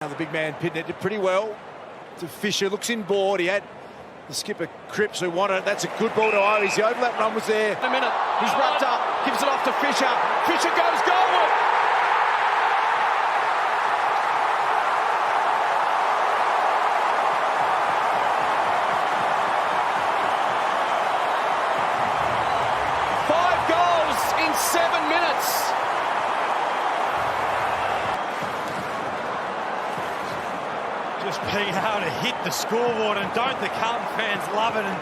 Now the big man Pitnet did pretty well. To Fisher, looks inboard. He had the skipper Cripps who wanted it. That's a good ball to Owies. The overlap run was there. A minute. He's wrapped up. Gives it off to Fisher. Fisher goes goalward. Five goals in 7 minutes. Just being able to hit the scoreboard, and don't the Carlton fans love it? And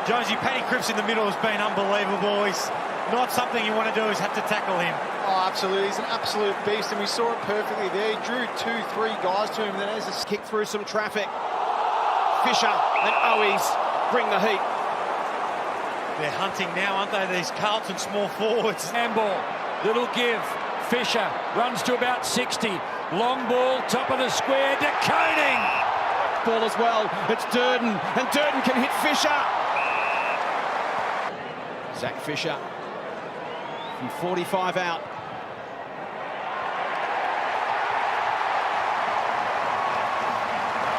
Jonesy, Paddy Cripps in the middle has been unbelievable. He's not something you want to do is have to tackle him. Oh, absolutely. He's an absolute beast, and we saw it perfectly there. He drew 2-3 guys to him, and then as a Kick through some traffic. Fisher and Owies bring the heat. They're hunting now, aren't they, these Carlton small forwards? Handball, little give. Fisher runs to about 60. Long ball, top of the square, to Koning. Ball as well. It's Durden, and Durden can hit Fisher. Zach Fisher from 45 out.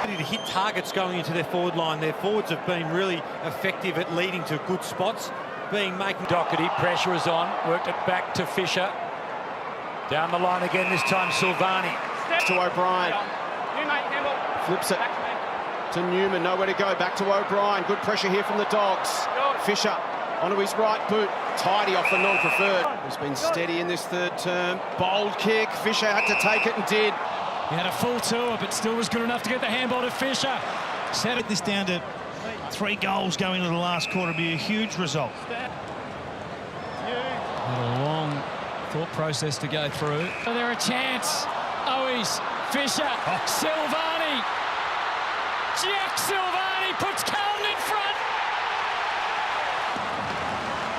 To hit targets going into their forward line. Their forwards have been really effective at leading to good spots. Making Doherty, pressure is on, worked it back to Fisher. Down the line again, this time Silvani. To O'Brien. Flips it to Newman, nowhere to go. Back to O'Brien. Good pressure here from the Dogs. Fisher onto his right boot. Tidy off the non-preferred. He's been steady in this third term. Bold kick. Fisher had to take it and did. He had a full tour, but still was good enough to get the handball to Fisher. Set this down to 3 goals going into the last quarter would be a huge result. A long thought process to go through. So there a chance. Owies, Fisher, Silvani. Jack Silvani puts Carlton in front.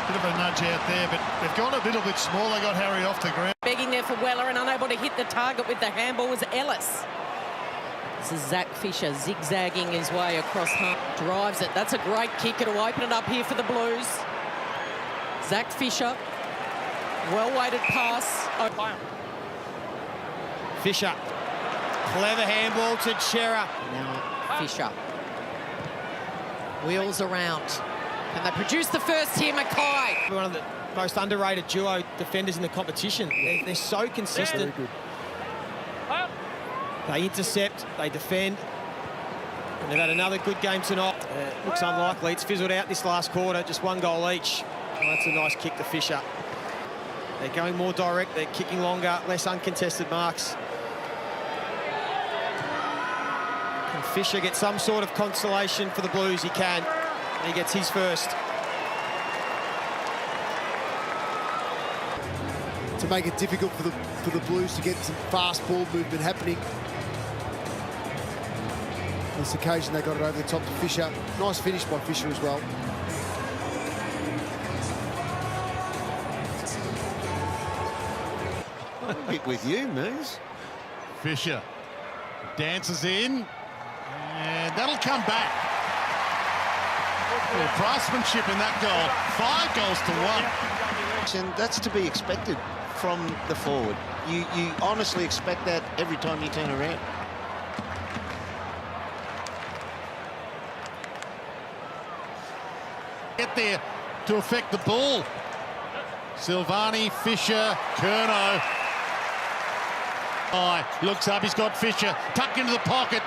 Bit of a nudge out there, but they've gone a little bit small. They got Harry off the ground. Begging there for Weller and unable to hit the target with the handball was Ellis. This is Zach Fisher zigzagging his way across half. Drives it. That's a great kick. It'll open it up here for the Blues. Zach Fisher. Well-weighted pass. Fisher. Clever handball to Chera. Now Fisher. Wheels around. And they produce the first here, Mackay. One of the most underrated duo defenders in the competition. They're so consistent. They intercept, they defend. And they've had another good game tonight. Looks unlikely. It's fizzled out this last quarter. Just 1 goal each. Oh, that's a nice kick to Fisher. They're going more direct. They're kicking longer, less uncontested marks. Can Fisher get some sort of consolation for the Blues? He can. And he gets his first. To make it difficult for the Blues to get some fast ball movement happening. On this occasion, they got it over the top to Fisher. Nice finish by Fisher as well. I'll get with you, Moose. Fisher dances in, and that'll come back. Well, craftsmanship in that goal. 5 goals to 1. And that's to be expected from the forward. You honestly expect that every time you turn around. Get there to affect the ball. Silvani, Fisher, Curnow. Looks up, he's got Fisher tucked into the pocket.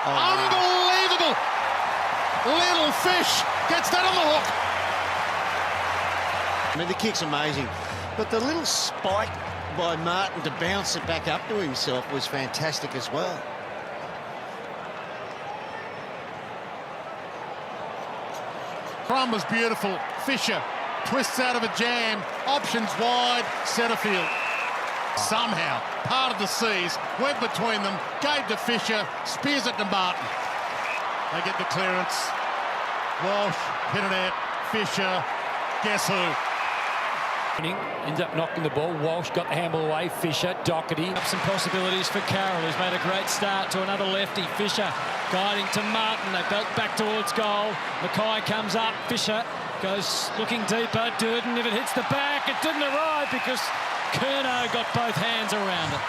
Unbelievable! Little Fish gets that on the hook. I mean, the kick's amazing, but the little spike by Martin to bounce it back up to himself was fantastic as well. Run was beautiful. Fisher twists out of a jam, options wide, centre field. Somehow, part of the seas went between them, gave to Fisher, spears it to Martin. They get the clearance. Walsh hit it out. Fisher, guess who? Ends up knocking the ball. Walsh got the handball away. Fisher, Doherty. Up some possibilities for Carroll, who's made a great start to another lefty. Fisher guiding to Martin. They belt back towards goal. Mackay comes up. Fisher goes looking deeper. Durden, if it hits the back, it didn't arrive because Curnow got both hands around it.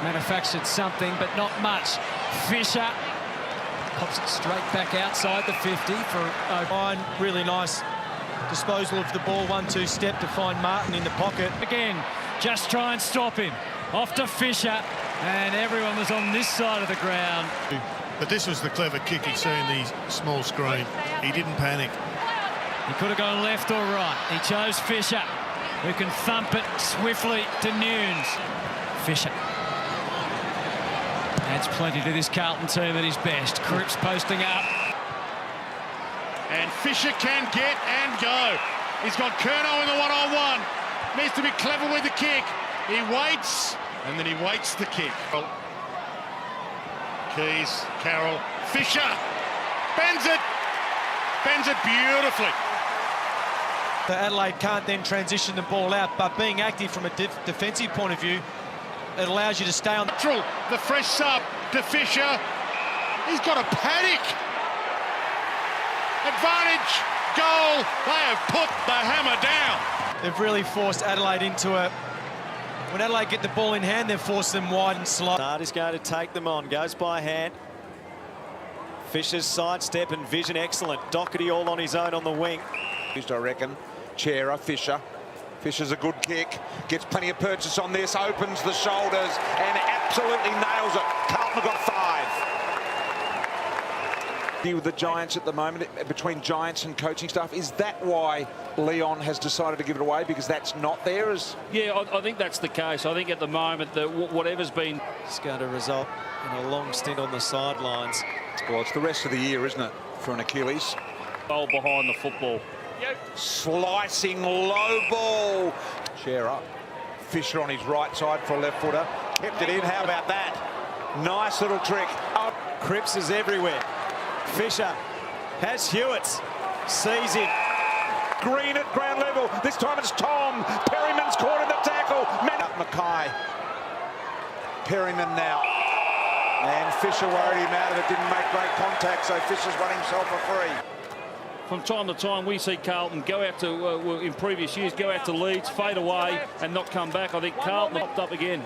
Manufactured something, but not much. Fisher pops it straight back outside the 50 for O'Brien. Really nice disposal of the ball, 1-2 step to find Martin in the pocket. Again, just try and stop him. Off to Fisher, and everyone was on this side of the ground. But this was the clever kick he'd seen the small screen. He didn't panic. He could have gone left or right. He chose Fisher, who can thump it swiftly to Nunes. Fisher adds plenty to this Carlton team at his best. Cripps posting up. And Fisher can get and go. He's got Curnow in the one-on-one. Needs to be clever with the kick. He waits, and then he waits the kick. Keys, Carroll, Fisher, bends it beautifully. Adelaide can't then transition the ball out, but being active from a defensive point of view, it allows you to stay on. The fresh sub to Fisher. He's got a panic. Advantage, goal. They have put the hammer down. They've really forced Adelaide into a... When Adelaide get the ball in hand, they've forced them wide and slow. Is going to take them on, goes by hand. Fisher's sidestep and vision excellent. Doherty all on his own on the wing. I reckon. Chera, Fisher. Fisher's a good kick. Gets plenty of purchase on this. Opens the shoulders and absolutely nails it. Carlton have got 5. With the Giants at the moment, between Giants and coaching staff, is that why Leon has decided to give it away, because that's not there? Yeah, I think that's the case. I think at the moment that whatever's been... It's going to result in a long stint on the sidelines. Well, it's the rest of the year, isn't it, for an Achilles? Goal behind the football. Slicing low ball. Chair up. Fisher on his right side for a left footer. Kept it in. How about that? Nice little trick. Oh. Cripps is everywhere. Fisher has Hewitts. Sees him. Green at ground level. This time it's Tom. Perryman's caught in the tackle. Mackay. Perryman now. And Fisher worried him out of it. Didn't make great contact, so Fisher's won himself a free. From time to time, we see Carlton go out to, in previous years, go out to Leeds, fade away and not come back. I think Carlton popped up again.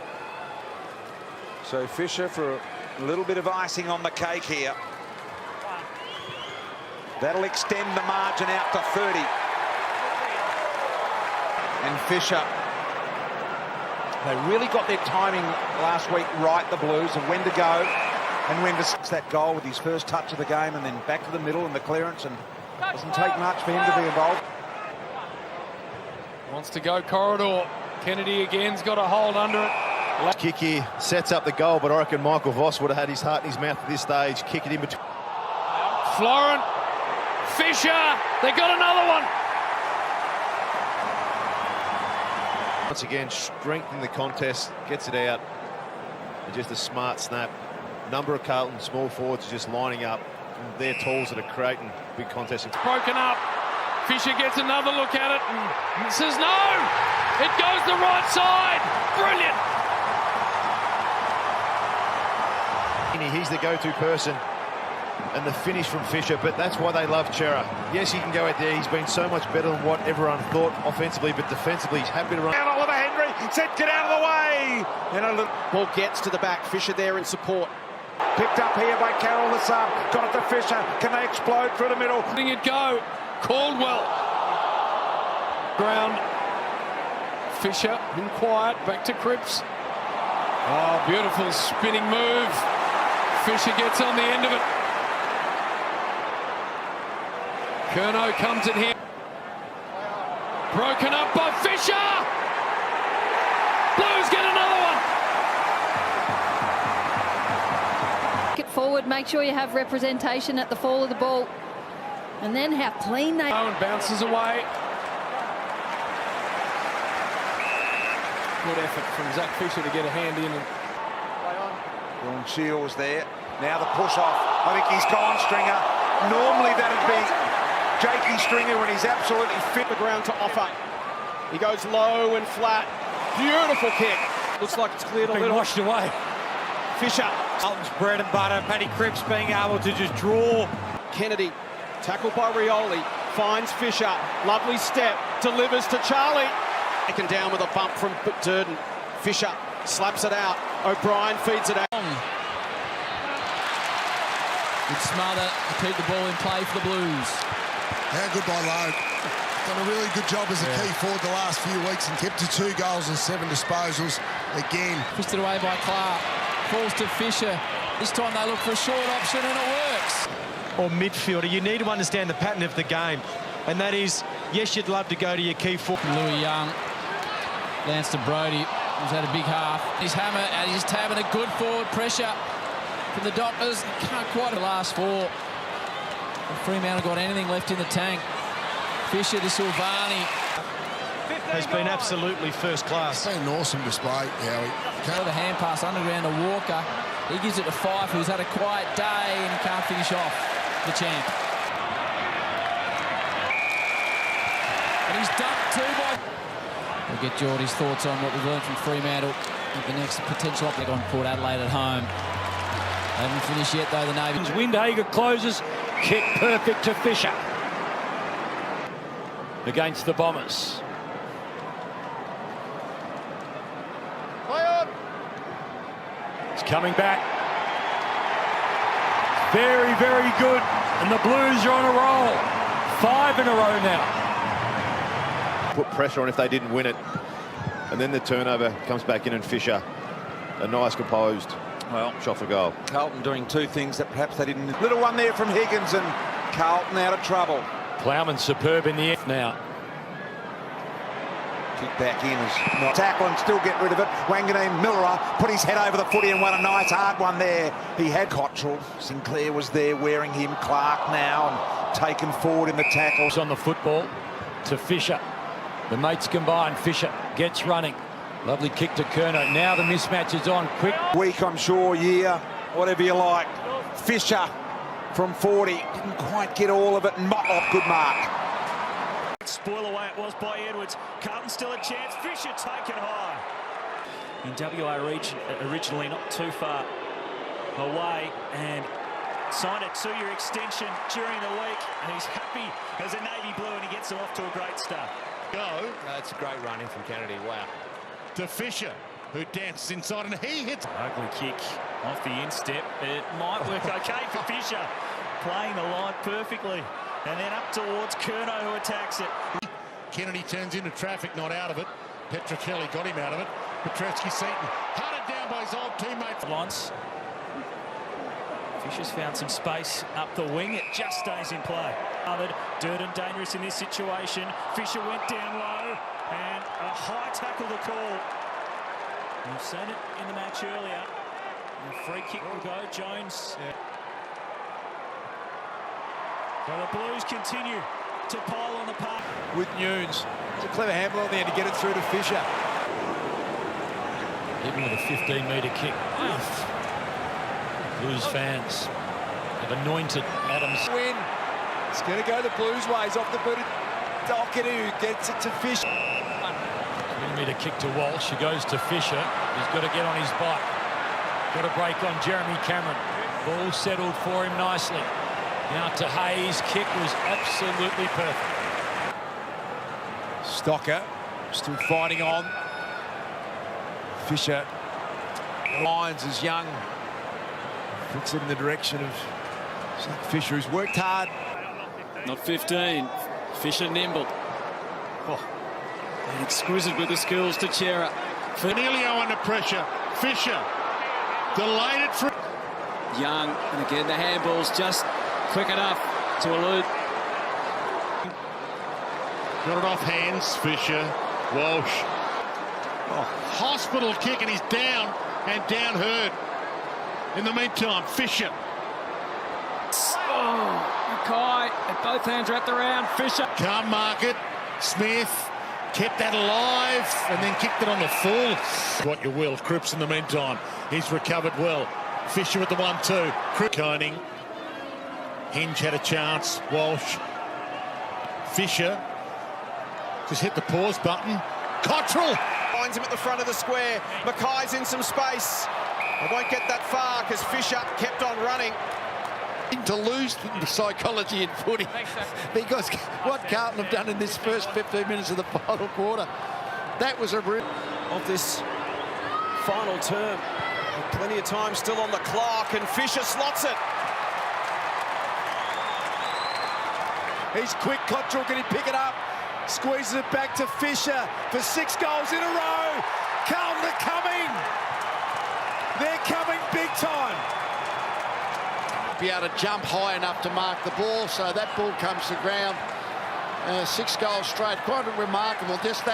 So Fisher for a little bit of icing on the cake here. That'll extend the margin out to 30. And Fisher, they really got their timing last week right, the Blues, of when to go and when to... That goal with his first touch of the game and then back to the middle and the clearance, and doesn't take much for him to be involved. Wants to go corridor. Kennedy again's got a hold under it. Kick here sets up the goal, but I reckon Michael Voss would have had his heart in his mouth at this stage. Kick it in between. Florent, Fisher, they got another one. Once again, strengthening the contest, gets it out. And just a smart snap. Number of Carlton small forwards are just lining up. And their tools that are creating big contests. Broken up. Fisher gets another look at it and says no. It goes the right side. Brilliant. He's the go-to person. And the finish from Fisher, but that's why they love Chera. Yes, he can go out there. He's been so much better than what everyone thought offensively, but defensively, he's happy to run. Down Oliver Henry, said get out of the way. And a little... Ball gets to the back. Fisher there in support. Picked up here by Carroll, the sub. Got it to Fisher. Can they explode through the middle? Letting it go. Caldwell. Ground. Fisher in quiet. Back to Cripps. Oh, beautiful spinning move. Fisher gets on the end of it. Curnow comes in here. Broken up by Fisher. Blues get another one. Get forward, make sure you have representation at the fall of the ball. And then how clean they... And bounces away. Good effort from Zach Fisher to get a hand in. Ron Shields there. Now the push off. I think he's gone, Stringer. Normally that'd be Jakey Stringer when he's absolutely fit. The ground to offer. He goes low and flat. Beautiful kick. Looks like it's cleared a little. Washed away. Fisher. Carlton's bread and butter. Paddy Cripps being able to just draw. Kennedy, tackled by Rioli, finds Fisher. Lovely step, delivers to Charlie. Taken down with a bump from Durden. Fisher Slaps it out. O'Brien feeds it out. Good smother to keep the ball in play for the Blues. How good by Lowe. Done a really good job as a key forward the last few weeks and kept to 2 goals and 7 disposals again. Fisted away by Clark. Falls to Fisher. This time they look for a short option and it works. Or midfielder, you need to understand the pattern of the game. And that is, yes, you'd love to go to your key forward. Louis Young. Lance to Brody, who's had a big half. He's just having a good forward pressure from the Doctors. Can't quite the last 4. Fremantle got anything left in the tank. Fisher to Silvani. Has been absolutely first class. It's been an awesome display, Howie. The hand pass underground to Walker. He gives it to Fife, who's had a quiet day and he can't finish off the champ. And he's dumped 2 by... We'll get Geordie's thoughts on what we've learned from Fremantle with the next potential optic on Port Adelaide at home. They haven't finished yet, though, the Navy. Windhager closes. Kick perfect to Fisher. Against the Bombers. It's coming back. Very, very good. And the Blues are on a roll. 5 in a row now. Put pressure on if they didn't win it. And then the turnover comes back in and Fisher, a nice composed shot for goal. Carlton doing 2 things that perhaps they didn't. Little one there from Higgins and Carlton out of trouble. Plowman superb in the F now. Kick back in as not tackle and still get rid of it. Wanganeen Miller put his head over the footy and won a nice hard one there. He had Cottrell. Sinclair was there wearing him. Clark now and taken forward in the tackles. On the football to Fisher. The mates combine. Fisher gets running. Lovely kick to Curnow. Now the mismatch is on. Quick. Week, I'm sure, year, whatever you like. Fisher from 40. Didn't quite get all of it. Motlop, good mark. Spoil away it was by Edwards. Carlton still a chance. Fisher taken high. In WA region, originally not too far away, and signed a 2-year extension during the week, and he's happy as a Navy Blue, and he gets them off to a great start. That's a great run in from Kennedy. Wow. To Fisher, who dances inside, and he hits. Ugly kick off the instep. It might work okay for Fisher. Playing the line perfectly. And then up towards Curnow, who attacks it. Kennedy turns into traffic, not out of it. Petrevski got him out of it. Petrevski-Seton hunted down by his old teammate. Lance. Fisher's found some space up the wing. It just stays in play. Durden dangerous in this situation. Fisher went down low and a high tackle to call. We've seen it in the match earlier. And a free kick will go. Jones. So the Blues continue to pile on the park. With Nunes. It's a clever handle on there to get it through to Fisher. Even with a 15-metre kick. Blues fans have anointed Adams. Win. It's going to go the Blues ways off the boot of Doherty, who gets it to Fisher. 20-metre kick to Walsh. He goes to Fisher. He's got to get on his bike. Got a break on Jeremy Cameron. Ball settled for him nicely. Now to Hayes. Kick was absolutely perfect. Stocker still fighting on. Fisher lines as Young flicks it in the direction of Zach Fisher, who's worked hard. Not 15. Fisher nimble. And exquisite with the skills to Chera. Fanilio under pressure. Fisher delayed it for Young, and again the handball's just quick enough to elude. Got it off hands. Fisher, Walsh. Hospital kick, and he's down, and down hurt. In the meantime, Fisher. Mackay, and both hands wrapped around. Fisher. Can't mark it. Smith kept that alive and then kicked it on the full. What you will. Cripps in the meantime. He's recovered well. Fisher with the 1-2. Koning. Hinge had a chance. Walsh. Fisher. Just hit the pause button. Cottrell. Finds him at the front of the square. Mackay's in some space. I won't get that far because Fisher kept on running. To lose the psychology in footy because what Carlton have done in this first 15 minutes of the final quarter, that was a real Of this final term. Plenty of time still on the clock, and Fisher slots it. He's quick. Cottrell, can he pick it up? Squeezes it back to Fisher for 6 goals in a row. Carlton are coming. They're coming big time. Be able to jump high enough to mark the ball, so that ball comes to ground. 6 goals straight, quite remarkable. Just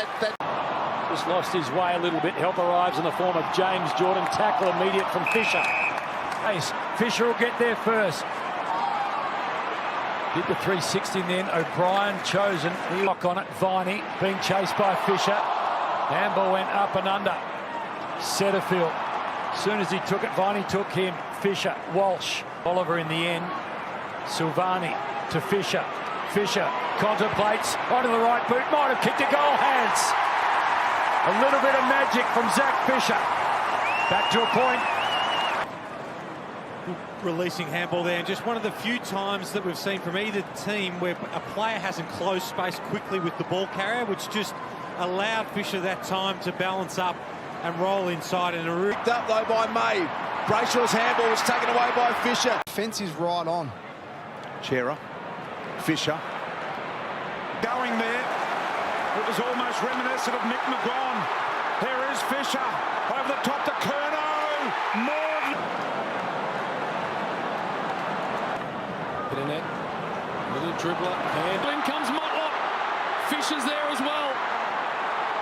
lost his way a little bit. Help arrives in the form of James Jordan. Tackle immediate from Fisher. Fisher will get there first. Did the 360 then. O'Brien chosen. Lock on it. Viney being chased by Fisher. Handball went up and under. Setterfield. As soon as he took it, Viney took him. Fisher, Walsh, Oliver in the end. Silvani to Fisher. Fisher contemplates onto the right boot. Might have kicked a goal. Hands. A little bit of magic from Zach Fisher. Back to a point. Releasing handball there, and just one of the few times that we've seen from either team where a player hasn't closed space quickly with the ball carrier, which just allowed Fisher that time to balance up and roll inside. And Picked up though by May. Brayshaw's handball was taken away by Fisher. Fence is right on. Chera. Fisher. Going there. It was almost reminiscent of Nick McGon. Here is Fisher. Over the top to Curnow. More. Bit of net. Little dribbler. And in comes Motlop. Fisher's there as well.